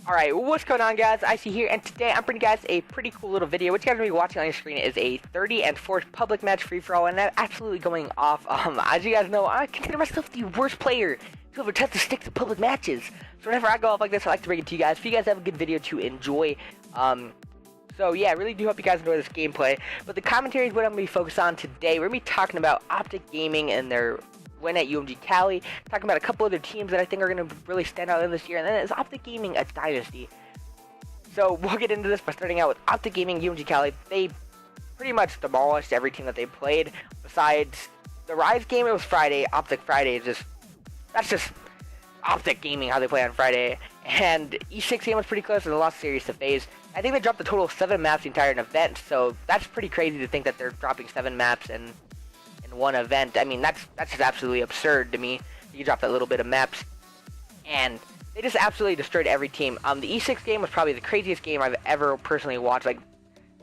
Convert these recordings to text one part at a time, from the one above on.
Alright, what's going on, guys? Iceey here, and today I'm bringing you guys a pretty cool little video. What you guys are going to be watching on your screen is a 30 and 4 public match free-for-all, and I'm absolutely going off. As you guys know, I consider myself the worst player to ever test to stick to public matches. So whenever I go off like this, I like to bring it to you guys, so you guys have a good video to enjoy. So yeah, I really do hope you guys enjoy this gameplay. But the commentary is what I'm going to be focused on today. We're going to be talking about OpTic Gaming and their win at UMG Cali, talking about a couple other teams that I think are going to really stand out in this year, and then it's OpTic Gaming at Dynasty. So we'll get into this by starting out with OpTic Gaming, UMG Cali. They pretty much demolished every team that they played. Besides the Rise game, it was Friday. OpTic Friday is that's just OpTic Gaming, how they play on Friday. And E6 game was pretty close, and they lost series to FaZe. I think they dropped a total of 7 maps the entire event, so that's pretty crazy to think that they're dropping 7 maps in one event. I mean, that's just absolutely absurd to me. You drop that little bit of maps, and they just absolutely destroyed every team. The E6 game was probably the craziest game I've ever personally watched. Like,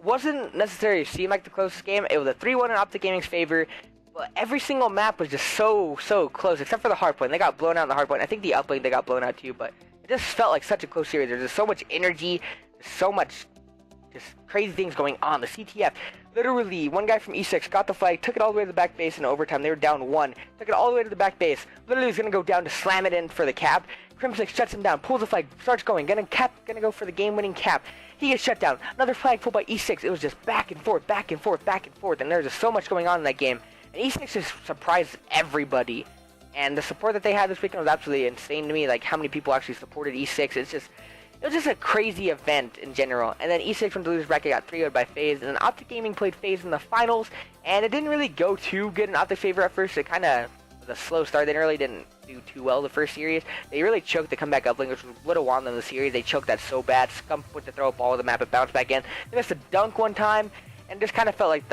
wasn't necessarily seem like the closest game. It was a 3-1 in OpTic Gaming's favor, but every single map was just so close, except for the hardpoint. They got blown out in the hardpoint. I think the uplink they got blown out too, but it just felt like such a close series. There's just so much energy, so much just crazy things going on. The CTF, literally, one guy from E6 got the flag, took it all the way to the back base in overtime. They were down 1, took it all the way to the back base. Literally was gonna go down to slam it in for the cap. Crimson shuts him down, pulls the flag, starts going, gonna go for the game-winning cap. He gets shut down. Another flag pulled by E6. It was just back and forth, back and forth, back and forth, and there's just so much going on in that game. And E6 just surprised everybody. And the support that they had this weekend was absolutely insane to me. Like, how many people actually supported E6. It was just a crazy event in general. And then E6 from the losers bracket got 3-0'd by FaZe. And then OpTic Gaming played FaZe in the finals. And it didn't really go too good in OpTic's favor at first. It kind of was a slow start. They really didn't do too well the first series. They really choked the comeback uplink, which would have won them the series. They choked that so bad. Scump went to throw a ball to the map. It bounced back in. They missed a dunk one time. And just kind of felt like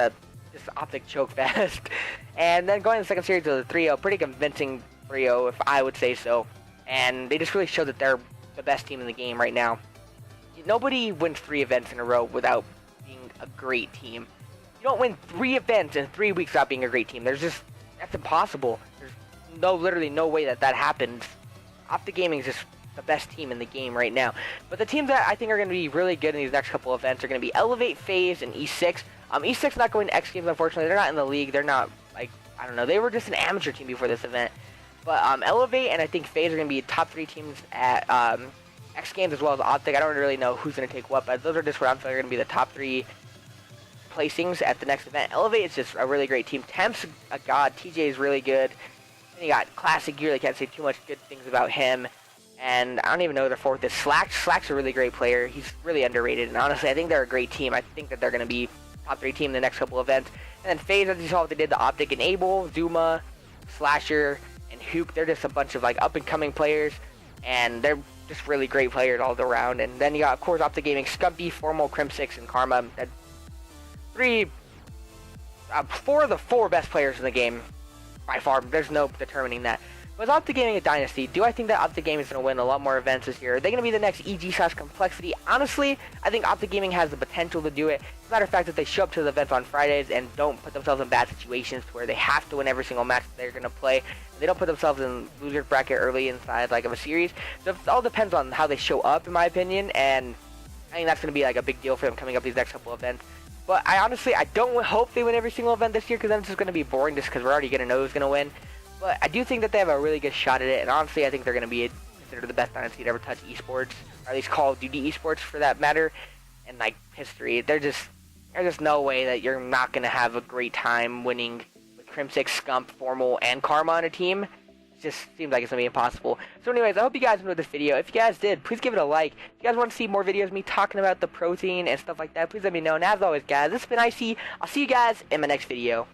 just OpTic choke fest. And then going to the second series with a 3-0. Pretty convincing 3-0, if I would say so. And they just really showed that they're the best team in the game right now. Nobody wins 3 events in a row without being a great team. You don't win 3 events in 3 weeks without being a great team. That's impossible. There's literally no way that happens. OpTic Gaming is just the best team in the game right now. But the teams that I think are going to be really good in these next couple of events are going to be Elevate, FaZe, and E6. E6 not going to X Games, unfortunately. They're not in the league. They're not, like, I don't know. They were just an amateur team before this event. But Elevate and I think FaZe are going to be top 3 teams at X Games as well as OpTic. I don't really know who's going to take what, but those are just what I'm feeling are going to be the top 3 placings at the next event. Elevate is just a really great team. Temp's a god. TJ is really good. And you got Classic. You really can't say too much good things about him. And I don't even know who their 4th is. Slack's a really great player. He's really underrated. And honestly, I think they're a great team. I think that they're going to be top 3 team in the next couple events. And then FaZe, as you saw what they did, the OpTic Enable, Zuma, Slasher, and Hook. They're just a bunch of like up-and-coming players. And they're just really great players all around. And then you got, of course, OpTic Gaming, Scumpy, Formal, Crim6, and Karma. 4 of the 4 best players in the game by far. There's no determining that. But with OpTic Gaming at Dynasty, do I think that OpTic Gaming is going to win a lot more events this year? Are they going to be the next EG/Complexity? Honestly, I think OpTic Gaming has the potential to do it. As a matter of fact, that they show up to the events on Fridays and don't put themselves in bad situations where they have to win every single match that they're going to play. They don't put themselves in loser bracket early inside like of a series. So it all depends on how they show up, in my opinion, and I think that's going to be like a big deal for them coming up these next couple events. But I don't hope they win every single event this year, because then it's just going to be boring just because we're already going to know who's going to win. But I do think that they have a really good shot at it, and honestly, I think they're going to be considered the best dynasty to ever touch esports, or at least Call of Duty esports for that matter, and like history. There's just no way that you're not going to have a great time winning with Crim6, Scump, Formal, and Karma on a team. It just seems like it's going to be impossible. So anyways, I hope you guys enjoyed this video. If you guys did, please give it a like. If you guys want to see more videos of me talking about the protein and stuff like that, please let me know. And as always, guys, this has been Iceey. I'll see you guys in my next video.